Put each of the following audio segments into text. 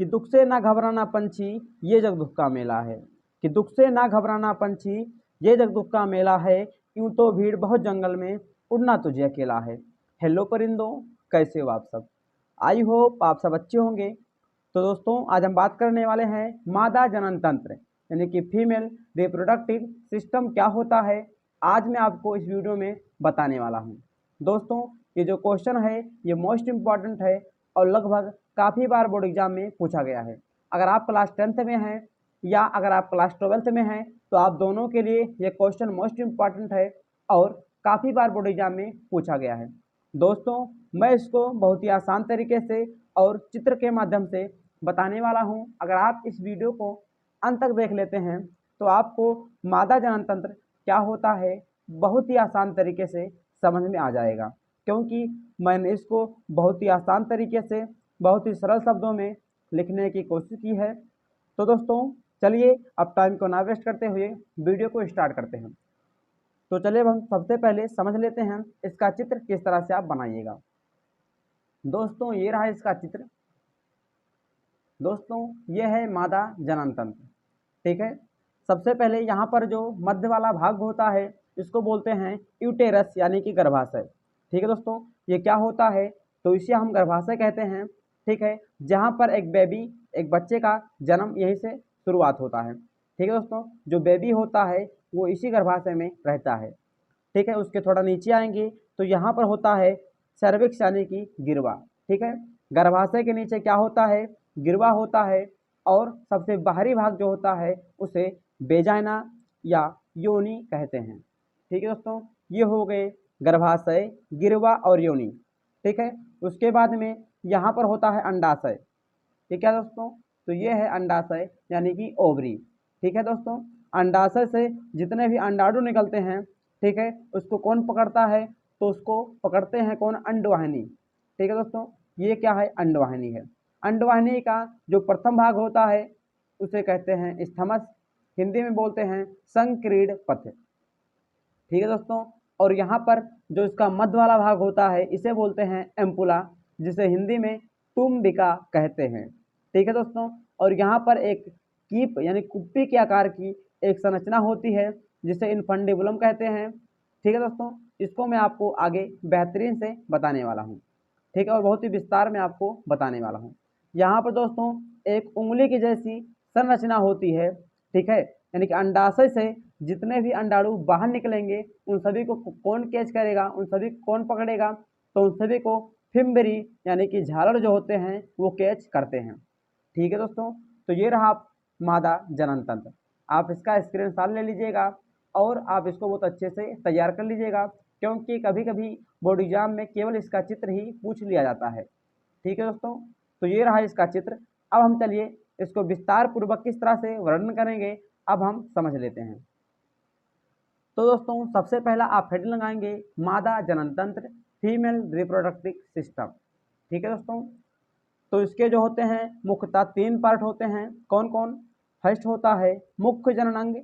कि दुख से ना घबराना पंछी ये जग दुख का मेला है, कि दुख से ना घबराना पंछी ये जग दुख का मेला है, यूं तो भीड़ बहुत जंगल में उड़ना तुझे अकेला है। हेलो परिंदों, कैसे हो आप सब? आई होप आप सब अच्छे होंगे। तो दोस्तों, आज हम बात करने वाले हैं मादा जनन तंत्र यानी कि फीमेल रिप्रोडक्टिव सिस्टम क्या होता है। आज मैं आपको इस वीडियो में बताने वाला हूं। दोस्तों, ये जो क्वेश्चन है ये मोस्ट इम्पॉर्टेंट है और लगभग काफ़ी बार बोर्ड एग्जाम में पूछा गया है। अगर आप क्लास 10th में हैं या अगर आप क्लास 12th में हैं तो आप दोनों के लिए ये क्वेश्चन मोस्ट इम्पॉर्टेंट है और काफ़ी बार बोर्ड एग्जाम में पूछा गया है। दोस्तों, मैं इसको बहुत ही आसान तरीके से और चित्र के माध्यम से बताने वाला हूं। अगर आप इस वीडियो को अंत तक देख लेते हैं तो आपको मादा जनन तंत्र क्या होता है बहुत ही आसान तरीके से समझ में आ जाएगा, क्योंकि मैंने इसको बहुत ही आसान तरीके से बहुत ही सरल शब्दों में लिखने की कोशिश की है। तो दोस्तों, चलिए अब टाइम को ना वेस्ट करते हुए वीडियो को स्टार्ट करते हैं। तो चलिए हम सबसे पहले समझ लेते हैं इसका चित्र किस तरह से आप बनाइएगा। दोस्तों, ये रहा इसका चित्र। दोस्तों, ये है मादा जनन तंत्र, ठीक है। सबसे पहले यहाँ पर जो मध्य वाला भाग होता है इसको बोलते हैं यूटेरस यानी कि गर्भाशय, ठीक है। दोस्तों, ये क्या होता है तो इसे हम गर्भाशय कहते हैं, ठीक है। जहाँ पर एक बेबी, एक बच्चे का जन्म यहीं से शुरुआत होता है, ठीक है। दोस्तों, जो बेबी होता है वो इसी गर्भाशय में रहता है, ठीक है। उसके थोड़ा नीचे आएंगे तो यहाँ पर होता है सर्विक्स यानी कि गिरवा, ठीक है। गर्भाशय के नीचे क्या होता है? गिरवा होता है। और सबसे बाहरी भाग जो होता है उसे बेजाइना या योनि कहते हैं, ठीक है। दोस्तों, ये हो गए गर्भाशय, गिरवा और योनि, ठीक है। उसके बाद में यहाँ पर होता है अंडाशय, ठीक है दोस्तों। तो ये है अंडाशय यानी कि ओवरी, ठीक है। दोस्तों, अंडाशय से जितने भी अंडाणु निकलते हैं, ठीक है, उसको कौन पकड़ता है तो उसको पकड़ते हैं कौन? अंडवाहिनी, ठीक है। दोस्तों, ये क्या है? अंडवाहिनी है। अंडवाहिनी का जो प्रथम भाग होता है उसे कहते हैं स्थमस, हिंदी में बोलते हैं संक्रीड पथ, ठीक है दोस्तों। और यहाँ पर जो इसका मध्य वाला भाग होता है इसे बोलते हैं एम्पुला, जिसे हिंदी में तुम्बिका कहते हैं, ठीक है दोस्तों। और यहाँ पर एक कीप यानी कुप्पी के आकार की एक संरचना होती है जिसे इनफंडिबुलम कहते हैं, ठीक है दोस्तों। इसको मैं आपको आगे बेहतरीन से बताने वाला हूँ, ठीक है, और बहुत ही विस्तार में आपको बताने वाला हूँ। यहाँ पर दोस्तों एक उंगली की जैसी संरचना होती है, ठीक है। यानी कि अंडाशय से जितने भी अंडाणु बाहर निकलेंगे उन सभी को कौन कैच करेगा, उन सभी को कौन पकड़ेगा? तो उन सभी को फिम्बरी यानी कि झालर जो होते हैं वो कैच करते हैं, ठीक है दोस्तों। तो ये रहा मादा जनन तंत्र। आप इसका स्क्रीनशॉट ले लीजिएगा और आप इसको बहुत अच्छे से तैयार कर लीजिएगा, क्योंकि कभी कभी बोर्ड एग्जाम में केवल इसका चित्र ही पूछ लिया जाता है, ठीक है दोस्तों। तो ये रहा इसका चित्र। अब हम चलिए इसको विस्तार पूर्वक किस तरह से वर्णन करेंगे अब हम समझ लेते हैं। तो दोस्तों, सबसे पहला आप हेड लगाएंगे मादा जनन तंत्र, फीमेल रिप्रोडक्टिव सिस्टम, ठीक है दोस्तों। तो इसके जो होते हैं मुख्यतः 3 पार्ट होते हैं। कौन कौन? फर्स्ट होता है मुख्य जनन अंग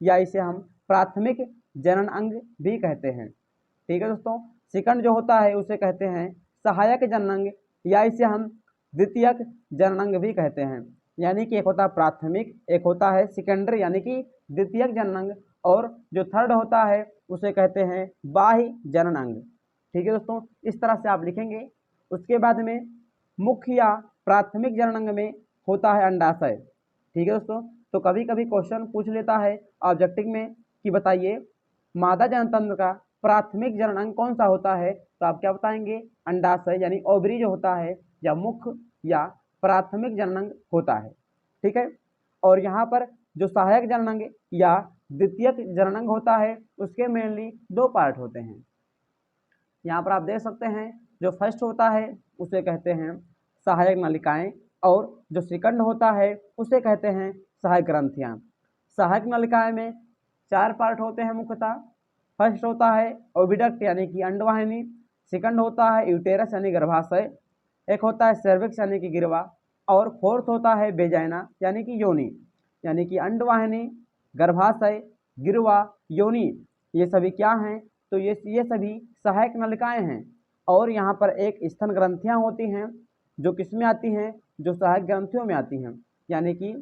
या इसे हम प्राथमिक जनन अंग भी कहते हैं, ठीक है दोस्तों। सेकंड जो होता है उसे कहते हैं सहायक जनन अंग या इसे हम द्वितीयक जनन अंग भी कहते हैं। यानी कि एक होता है प्राथमिक, एक होता है सेकेंडरी यानी कि द्वितीयक जनन अंग, और जो थर्ड होता है उसे कहते हैं बाह्य जनन अंग, ठीक है दोस्तों। इस तरह से आप लिखेंगे। उसके बाद में मुख्य या प्राथमिक जनन अंग में होता है अंडाशय, ठीक है दोस्तों। तो कभी कभी क्वेश्चन पूछ लेता है ऑब्जेक्टिव में कि बताइए मादा जनन तंत्र का प्राथमिक जनन अंग कौन सा होता है, तो आप क्या बताएंगे? अंडाशय यानी ओवरी जो होता है या मुख्य या प्राथमिक जनन अंग होता है, ठीक है। और यहाँ पर जो सहायक जनन अंग या द्वितीयक जनन अंग होता है उसके मेनली 2 पार्ट होते हैं। यहाँ पर आप देख सकते हैं जो फर्स्ट होता है उसे कहते हैं सहायक नलिकाएं, और जो सेकंड होता है उसे कहते हैं सहायक ग्रंथियां। सहायक नलिकाएं में 4 पार्ट होते हैं मुख्यतः। फर्स्ट होता है ओविडक्ट यानी कि अंडवाहिनी, सेकंड होता है यूटेरस यानी गर्भाशय, एक होता है सर्विक्स यानी कि गिरवा, और फोर्थ होता है बेजाइना यानी कि योनि। यानी कि अंडवाहिनी, गर्भाशय, गिरवा, योनि, ये सभी क्या हैं? तो ये सभी सहायक नलिकाएं हैं। और यहाँ पर एक स्तन ग्रंथियाँ होती हैं जो किस में आती हैं? जो सहायक ग्रंथियों में आती हैं, यानी कि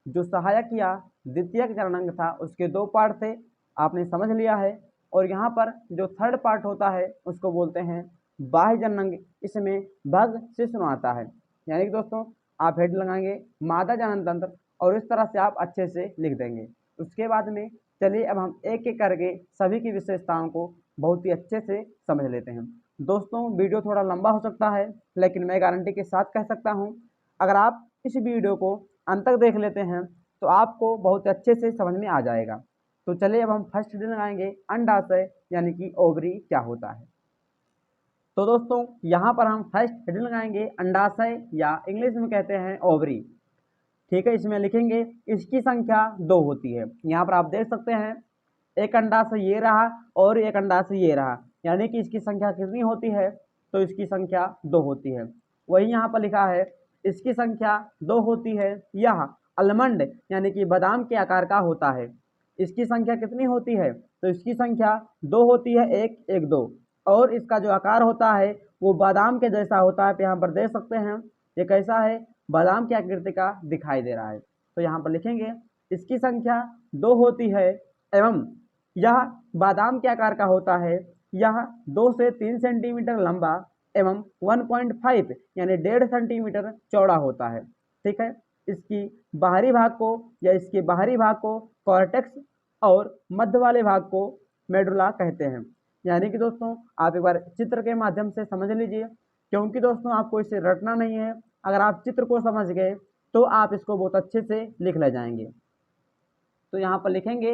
जो सहायक या द्वितीयक जननांग था उसके 2 पार्ट थे, आपने समझ लिया है। और यहाँ पर जो थर्ड पार्ट होता है उसको बोलते हैं बाह्य जननांग, इसमें भग शिश्न आता है। यानी कि दोस्तों आप हेड लगाएंगे मादा जनन तंत्र और इस तरह से आप अच्छे से लिख देंगे। उसके बाद में चलिए अब हम एक एक करके सभी की विशेषताओं को बहुत ही अच्छे से समझ लेते हैं। दोस्तों वीडियो थोड़ा लंबा हो सकता है, लेकिन मैं गारंटी के साथ कह सकता हूँ अगर आप इस वीडियो को अंत तक देख लेते हैं तो आपको बहुत अच्छे से समझ में आ जाएगा। तो चलिए अब हम फर्स्ट दिन लगाएंगे अंडाशय यानी कि ओवरी क्या होता है। तो दोस्तों यहाँ पर हम फर्स्ट हेडिंग लगाएंगे अंडाशय या इंग्लिश में कहते हैं ओवरी। ठीक है, इसमें लिखेंगे इसकी संख्या 2 होती है। यहाँ पर आप देख सकते हैं एक अंडाशय ये रहा और एक अंडाशय ये रहा, यानी कि इसकी संख्या कितनी होती है, तो इसकी संख्या 2 होती है। वही यहाँ पर लिखा है इसकी संख्या 2 होती है, यह अलमंड यानी कि बादाम के आकार का होता है। इसकी संख्या कितनी होती है, तो इसकी संख्या 2 होती है, 1 1 2, और इसका जो आकार होता है वो बादाम के जैसा होता है। यहाँ पर देख सकते हैं ये कैसा है, बादाम की आकृति का दिखाई दे रहा है। तो यहाँ पर लिखेंगे इसकी संख्या 2 होती है एवं यह बादाम के आकार का होता है। यह 2 से 3 सेंटीमीटर लंबा एवं 1.5 यानी 1.5 सेंटीमीटर चौड़ा होता है। ठीक है, इसकी बाहरी भाग को या इसके बाहरी भाग को कॉर्टेक्स और मध्य वाले भाग को मेडुला कहते हैं। यानी कि दोस्तों आप एक बार चित्र के माध्यम से समझ लीजिए, क्योंकि दोस्तों आपको इसे रटना नहीं है। अगर आप चित्र को समझ गए तो आप इसको बहुत अच्छे से लिख ले जाएंगे। तो यहाँ पर लिखेंगे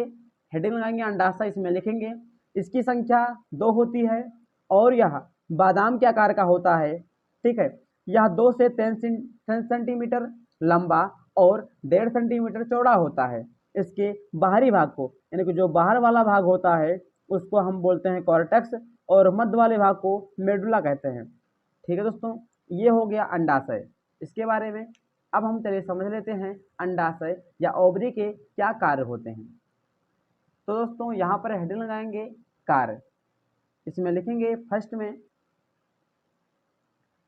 हेडिंग लगाएंगे अंडाशय, इसमें लिखेंगे इसकी संख्या 2 होती है और यह बादाम के आकार का होता है। ठीक है, यह 2 से 3 सेंटीमीटर लंबा और 1.5 सेंटीमीटर चौड़ा होता है। इसके बाहरी भाग को यानी कि जो बाहर वाला भाग होता है उसको हम बोलते हैं कॉर्टेक्स और मध्य वाले भाग को मेडुला कहते हैं। ठीक है दोस्तों, ये हो गया अंडाशय। इसके बारे में अब हम चलिए समझ लेते हैं अंडाशय या ओवरी के क्या कार्य होते हैं। तो दोस्तों यहाँ पर हेडिंग लगाएंगे कार्य, इसमें लिखेंगे फर्स्ट में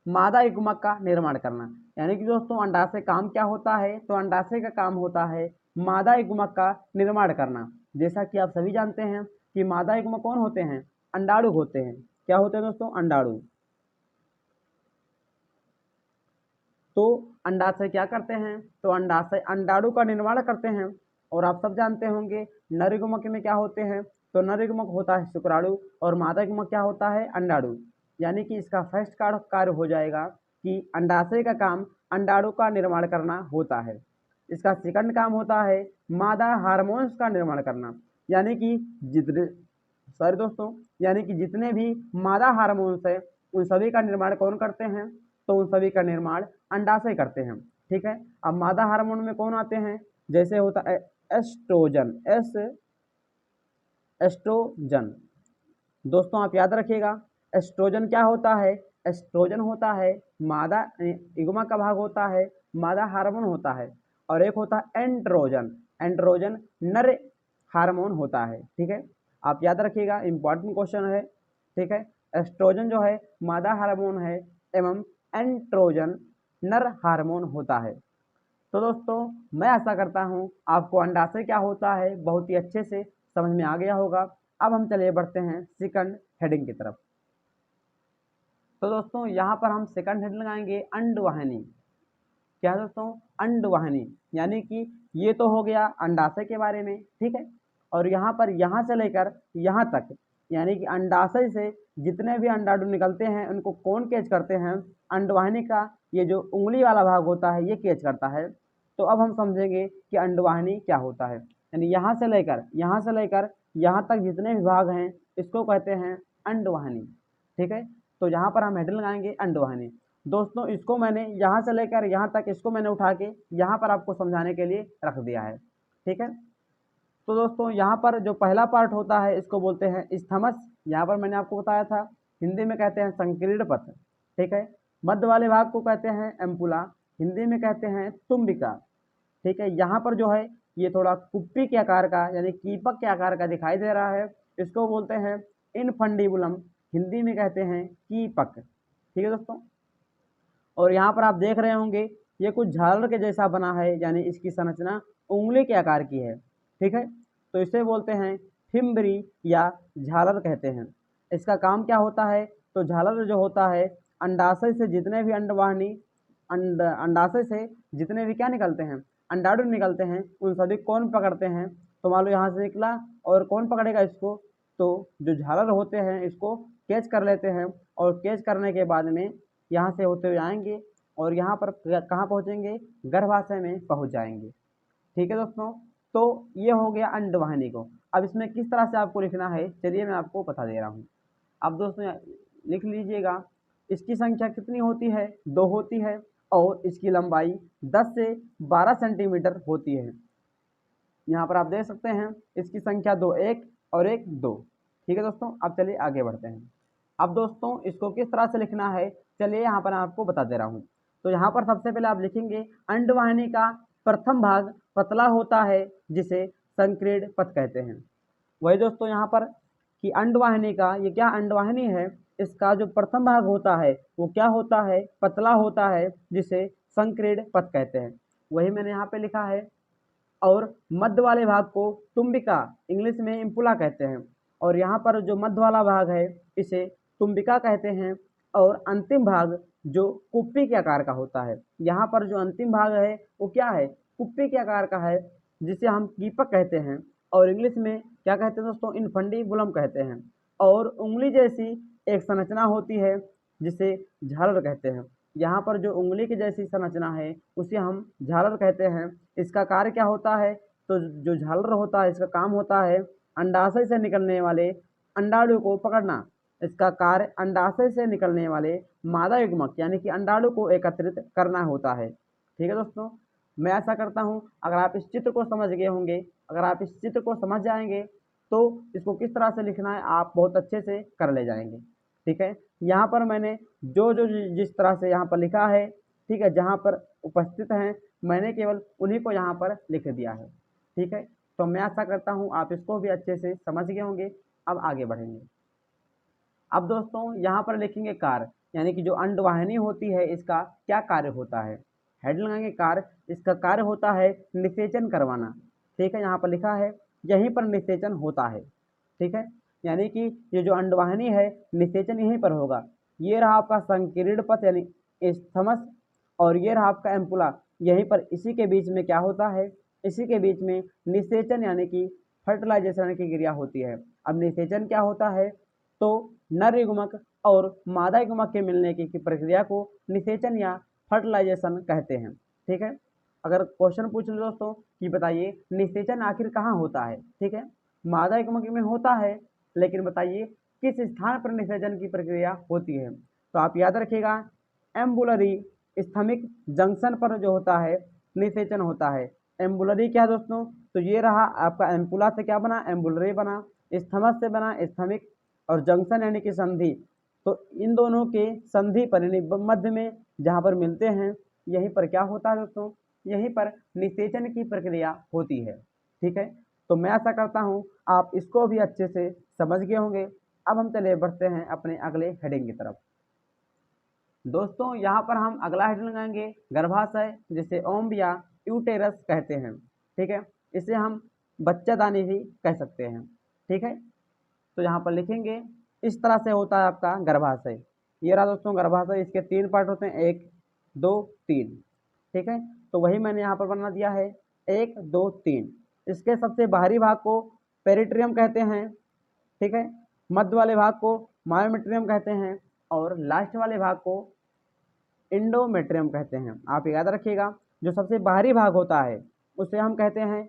मादा युग्मक का निर्माण करना। यानी कि दोस्तों अंडाशय काम क्या होता है, तो अंडाशय का काम होता है मादा युग्मक का निर्माण करना। जैसा कि आप सभी जानते हैं कि मादा युग्मक कौन होते हैं, अंडाणु होते हैं। क्या होते हैं दोस्तों, अंडाणु। तो अंडाशय क्या करते हैं, तो अंडाशय अंडाणु का निर्माण करते हैं। और आप सब जानते होंगे नर युग्मक में क्या होते हैं, तो नर युग्मक होता है शुक्राणु और मादा युग्मक क्या होता है, अंडाणु। यानी कि इसका फर्स्ट कार्य हो जाएगा कि अंडाशय का काम अंडाणु का निर्माण करना होता है। इसका सेकंड काम होता है मादा हार्मोन्स का निर्माण करना। यानी कि जितने भी मादा हार्मोन्स है उन सभी का निर्माण कौन करते हैं, तो उन सभी का निर्माण अंडाशय करते हैं। ठीक है, अब मादा हार्मोन में कौन आते हैं, जैसे होता है एस्ट्रोजन। एस्ट्रोजन दोस्तों आप याद रखिएगा, एस्ट्रोजन क्या होता है, एस्ट्रोजन होता है मादा युग्मक का भाग होता है, मादा हार्मोन होता है। और एक होता है एंड्रोजन, एंड्रोजन नर हार्मोन होता है। ठीक है, आप याद रखिएगा, इंपॉर्टेंट क्वेश्चन है। ठीक है, एस्ट्रोजन जो है मादा हार्मोन है एवं एंड्रोजन नर हार्मोन होता है। तो दोस्तों मैं आशा करता हूँ आपको अंडाशय क्या होता है बहुत ही अच्छे से समझ में आ गया होगा। अब हम चलिए बढ़ते हैं सेकंड हेडिंग की तरफ। तो दोस्तों यहाँ पर हम सेकंड हेडिंग लगाएंगे अंडवाहिनी। क्या है दोस्तों, अंडवाहिनी, यानी कि ये तो हो गया अंडाशय के बारे में। ठीक है, और यहाँ पर यहाँ से लेकर यहाँ तक यानी कि अंडाशय से जितने भी अंडाणु निकलते हैं उनको कौन कैच करते हैं, अंडवाहिनी का ये जो उंगली वाला भाग होता है ये कैच करता है। तो अब हम समझेंगे कि अंडवाहिनी क्या होता है। यानी यहाँ से लेकर यहाँ तक जितने भी भाग हैं इसको कहते हैं अंडवाहिनी। ठीक है, तो यहाँ पर हम हेडिंग लगाएंगे अंडवाहिनी। दोस्तों इसको मैंने यहाँ से लेकर यहाँ तक इसको मैंने उठा के यहाँ पर आपको समझाने के लिए रख दिया है। ठीक है, तो दोस्तों यहाँ पर जो पहला पार्ट होता है इसको बोलते हैं स्थमस। यहाँ पर मैंने आपको बताया था हिंदी में कहते हैं संकीर्ण पथ। ठीक है, मध्य वाले भाग को कहते हैं एम्पुला, हिंदी में कहते हैं तुम्बिका। ठीक है, यहाँ पर जो है ये थोड़ा कुप्पी के आकार का यानी कीपक के आकार का दिखाई दे रहा है, इसको बोलते हैं इनफंडिबुलम, हिंदी में कहते हैं कीपक। ठीक है दोस्तों, और यहाँ पर आप देख रहे होंगे ये कुछ झालर के जैसा बना है, यानी इसकी संरचना उंगली के आकार की है। ठीक है, तो इसे बोलते हैं फिम्बरी या झालर कहते हैं। इसका काम क्या होता है? तो झालर जो होता है, अंडाशय से जितने भी अंडवाहिनी अंडाशय से जितने भी क्या निकलते हैं, अंडाणु निकलते हैं, उन सभी कौन पकड़ते हैं? तो मान लो यहाँ से निकला और कौन पकड़ेगा इसको? तो जो झालर होते हैं इसको कैच कर लेते हैं, और कैच करने के बाद में यहाँ से होते हुए आएंगे और यहाँ पर कहाँ पहुँचेंगे? गर्भाशय में पहुँच जाएंगे। ठीक है दोस्तों, तो ये हो गया अंडवाहिनी को। अब इसमें किस तरह से आपको लिखना है, चलिए मैं आपको बता दे रहा हूँ। अब दोस्तों लिख लीजिएगा, इसकी संख्या कितनी होती है? 2 होती है, और इसकी लंबाई 10 से 12 सेंटीमीटर होती है। यहाँ पर आप देख सकते हैं इसकी संख्या 2, 1 और 1 2। ठीक है दोस्तों, अब चलिए आगे बढ़ते हैं। अब दोस्तों इसको किस तरह से लिखना है, चलिए यहाँ पर आपको बता दे रहा हूँ। तो यहाँ पर सबसे पहले आप लिखेंगे अंडवाहिनी का प्रथम भाग पतला होता है, जिसे संकीर्ण पथ कहते हैं। वही दोस्तों यहाँ पर कि अंडवाहिनी का, ये क्या अंडवाहिनी है, इसका जो प्रथम भाग होता है वो क्या होता है? पतला होता है, जिसे संकीर्ण पथ कहते हैं। वही मैंने यहाँ पे लिखा है। और मध्य वाले भाग को तुम्बिका, इंग्लिश में इम्पुला कहते हैं। और यहाँ पर जो मध्य वाला भाग है इसे तुम्बिका कहते हैं। और अंतिम भाग जो कुप्पी के आकार का होता है, यहाँ पर जो अंतिम भाग है वो क्या है? कुप्पी के आकार का है, जिसे हम कीपक कहते हैं। और इंग्लिश में क्या कहते हैं दोस्तों? इनफंडिबुलम कहते हैं। और उंगली जैसी एक संरचना होती है, जिसे झालर कहते हैं। यहाँ पर जो उंगली की जैसी संरचना है उसे हम झालर कहते हैं। इसका कार्य क्या होता है? तो जो झालर होता है इसका काम होता है अंडाशय से निकलने वाले अंडाणु को पकड़ना। इसका कार्य अंडाशय से निकलने वाले मादा युग्मक यानी कि अंडाणु को एकत्रित करना होता है। ठीक है दोस्तों, मैं ऐसा करता हूँ, अगर आप इस चित्र को समझ गए होंगे, अगर आप इस चित्र को समझ जाएंगे तो इसको किस तरह से लिखना है आप बहुत अच्छे से कर ले जाएंगे। ठीक है, यहाँ पर मैंने जो जो जिस तरह से यहाँ पर लिखा है, ठीक है, जहाँ पर उपस्थित हैं मैंने केवल उन्हीं को यहाँ पर लिख दिया है। ठीक है, तो मैं आशा करता हूँ आप इसको भी अच्छे से समझ गए होंगे। अब आगे बढ़ेंगे। अब दोस्तों यहाँ पर लिखेंगे कार्य, यानी कि जो अंडवाहिनी होती है इसका क्या कार्य होता है। हेड लगाएंगे कार्य, इसका कार्य होता है निषेचन करवाना। ठीक है, यहाँ पर लिखा है यहीं पर निषेचन होता है। ठीक है, यानी कि ये जो अंडवाहिनी है निषेचन यहीं पर होगा। ये रहा आपका संकीर्ण पथ यानी स्थमस, और ये रहा आपका एम्पुला। यहीं पर इसी के बीच में क्या होता है? इसी के बीच में निषेचन यानी कि फर्टिलाइजेशन की क्रिया होती है। अब निषेचन क्या होता है? तो नर युग्मक और मादा युग्मक के मिलने की प्रक्रिया को निषेचन या फर्टिलाइजेशन कहते हैं। ठीक है, अगर क्वेश्चन पूछ लो दोस्तों कि बताइए निषेचन आखिर कहाँ होता है, ठीक है, मादा युग्मक में होता है, लेकिन बताइए किस स्थान पर निषेचन की प्रक्रिया होती है। तो आप याद रखिएगा एम्बुलरी स्थमिक जंक्शन पर जो होता है निषेचन होता है। एम्बुलरी क्या है दोस्तों? तो ये रहा आपका एम्पुला से क्या बना? एम्बुलरी बना। स्थमस से बना स्थमिक, और जंक्शन यानी कि संधि। तो इन दोनों के संधि पर यानी मध्य में जहाँ पर मिलते हैं यहीं पर क्या होता है दोस्तों? यहीं पर निषेचन की प्रक्रिया होती है। ठीक है, तो मैं आशा करता हूँ आप इसको भी अच्छे से समझ गए होंगे। अब हम चले बढ़ते हैं अपने अगले हेडिंग की तरफ। दोस्तों यहाँ पर हम अगला हेडिंग लगाएंगे गर्भाशय, जिसे ओम्ब या यूटेरस कहते हैं। ठीक है, इसे हम बच्चादानी भी कह सकते हैं। ठीक है, तो यहाँ पर लिखेंगे इस तरह से होता है आपका गर्भाशय। ये रहा दोस्तों गर्भाशय, इसके 3 पार्ट होते हैं, 1 2 3। ठीक है, तो वही मैंने यहाँ पर बना दिया है 1 2 3। इसके सबसे बाहरी भाग को पेरिट्रियम कहते हैं। ठीक है, मध्य वाले भाग को मायोमेट्रियम कहते हैं, और लास्ट वाले भाग को इंडोमेट्रियम कहते हैं। आप याद रखिएगा जो सबसे बाहरी भाग होता है उसे हम कहते हैं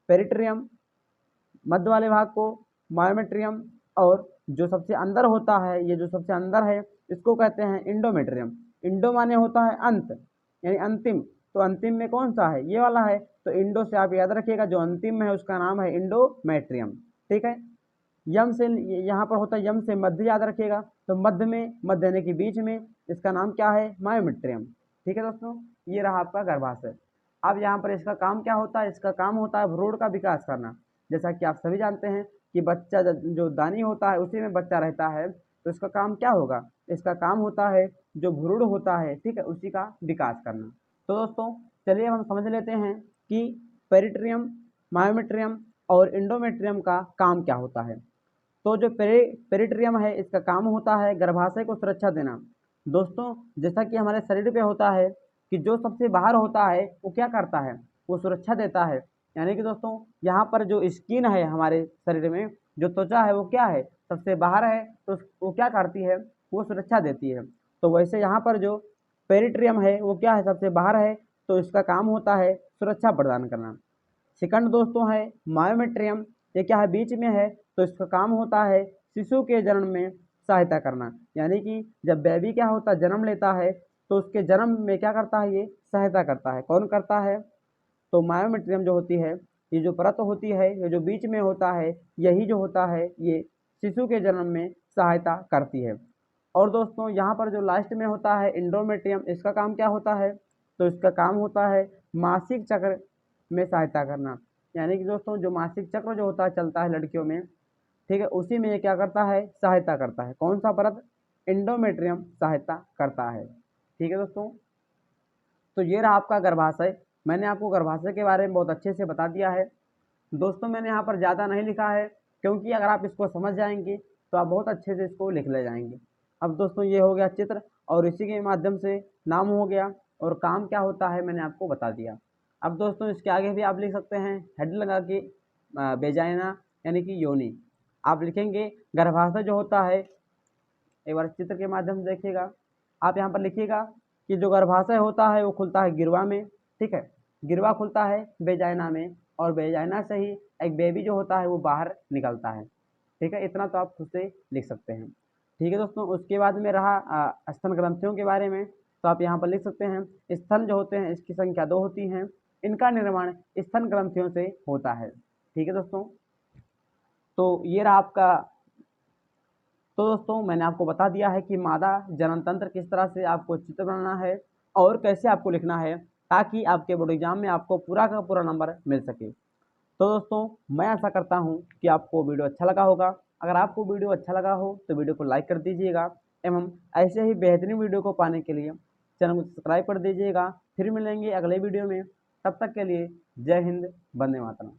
पेरिट्रियम, मध्य वाले भाग को मायोमेट्रियम, और जो सबसे अंदर होता है, ये जो सबसे अंदर है इसको कहते हैं इंडोमेट्रियम। इंडो माने होता है अंत यानी अंतिम, तो अंतिम में कौन सा है? ये वाला है। तो इंडो से आप याद रखिएगा जो अंतिम में है उसका नाम है इंडोमेट्रियम। ठीक है, यम से यहाँ पर होता है यम से मध्य याद रखिएगा, तो मध्य में, मध्य यानी कि बीच में, इसका नाम क्या है? मायोमेट्रियम। ठीक है दोस्तों, ये रहा आपका गर्भाशय। अब यहाँ पर इसका काम क्या होता है? इसका काम होता है भ्रूण का विकास करना। जैसा कि आप सभी जानते हैं कि बच्चा जो दानी होता है उसी में बच्चा रहता है, तो इसका काम क्या होगा? इसका काम होता है जो भ्रूण होता है, ठीक है, उसी का विकास करना। तो दोस्तों चलिए हम समझ लेते हैं कि पेरिट्रियम, मायोमेट्रियम और इंडोमेट्रियम का काम क्या होता है। तो जो पेरिट्रियम है इसका काम होता है गर्भाशय को सुरक्षा देना। दोस्तों जैसा कि हमारे शरीर पे होता है कि जो सबसे बाहर होता है वो क्या करता है, वो सुरक्षा देता है। यानी कि दोस्तों यहाँ पर जो स्किन है हमारे शरीर में, जो त्वचा है वो क्या है, सबसे बाहर है, तो वो क्या करती है, वो सुरक्षा देती है। तो वैसे यहाँ पर जो पेरिट्रियम है वो क्या है, सबसे बाहर है, तो इसका काम होता है सुरक्षा प्रदान करना। सेकंड दोस्तों है मायोमेट्रियम, ये क्या है, बीच में है, तो इसका काम होता है शिशु के जन्म में सहायता करना। यानी कि जब बेबी क्या होता है, जन्म लेता है, तो उसके जन्म में क्या करता है, ये सहायता करता है। कौन करता है, तो मायोमेट्रियम जो होती है, ये जो परत होती है, ये जो बीच में होता है, यही जो होता है ये शिशु के जन्म में सहायता करती है। और दोस्तों यहाँ पर जो लास्ट में होता है इंडोमेट्रियम, इसका काम क्या होता है, तो इसका काम होता है मासिक चक्र में सहायता करना। यानी कि दोस्तों जो मासिक चक्र जो होता है चलता है लड़कियों में, ठीक है, उसी में ये क्या करता है, सहायता करता है। कौन सा परत, इंडोमेट्रियम सहायता करता है। ठीक है दोस्तों, तो ये रहा आपका गर्भाशय। मैंने आपको गर्भाशय के बारे में बहुत अच्छे से बता दिया है। दोस्तों मैंने यहाँ पर ज़्यादा नहीं लिखा है, क्योंकि अगर आप इसको समझ जाएंगे तो आप बहुत अच्छे से इसको लिख ले जाएंगे। अब दोस्तों ये हो गया चित्र, और इसी के माध्यम से नाम हो गया, और काम क्या होता है मैंने आपको बता दिया। अब दोस्तों इसके आगे भी आप लिख सकते हैं हेड लगा के, बेजाइना यानी कि योनि। आप लिखेंगे गर्भाशय जो होता है, एक बार चित्र के माध्यम से देखिएगा। आप यहाँ पर लिखिएगा कि जो गर्भाशय होता है वो खुलता है गिरवा में, ठीक है, गिरवा खुलता है बेजाइना में, और बेजाइना से ही एक बेबी जो होता है वो बाहर निकलता है। ठीक है, इतना तो आप खुद से लिख सकते हैं। ठीक है दोस्तों, उसके बाद में रहा स्तन ग्रंथियों के बारे में, तो आप यहाँ पर लिख सकते हैं स्तन जो होते हैं इसकी संख्या 2 होती हैं, इनका निर्माण स्तन ग्रंथियों से होता है। ठीक है दोस्तों, तो ये रहा आपका। तो दोस्तों मैंने आपको बता दिया है कि मादा जनन तंत्र किस तरह से आपको चित्र बनाना है और कैसे आपको लिखना है, ताकि आपके बोर्ड एग्जाम में आपको पूरा का पूरा नंबर मिल सके। तो दोस्तों मैं आशा करता हूँ कि आपको वीडियो अच्छा लगा होगा। अगर आपको वीडियो अच्छा लगा हो तो वीडियो को लाइक कर दीजिएगा, एवं ऐसे ही बेहतरीन वीडियो को पाने के लिए चैनल को सब्सक्राइब कर दीजिएगा। फिर मिलेंगे अगले वीडियो में, तब तक के लिए जय हिंद, वंदे मातरम।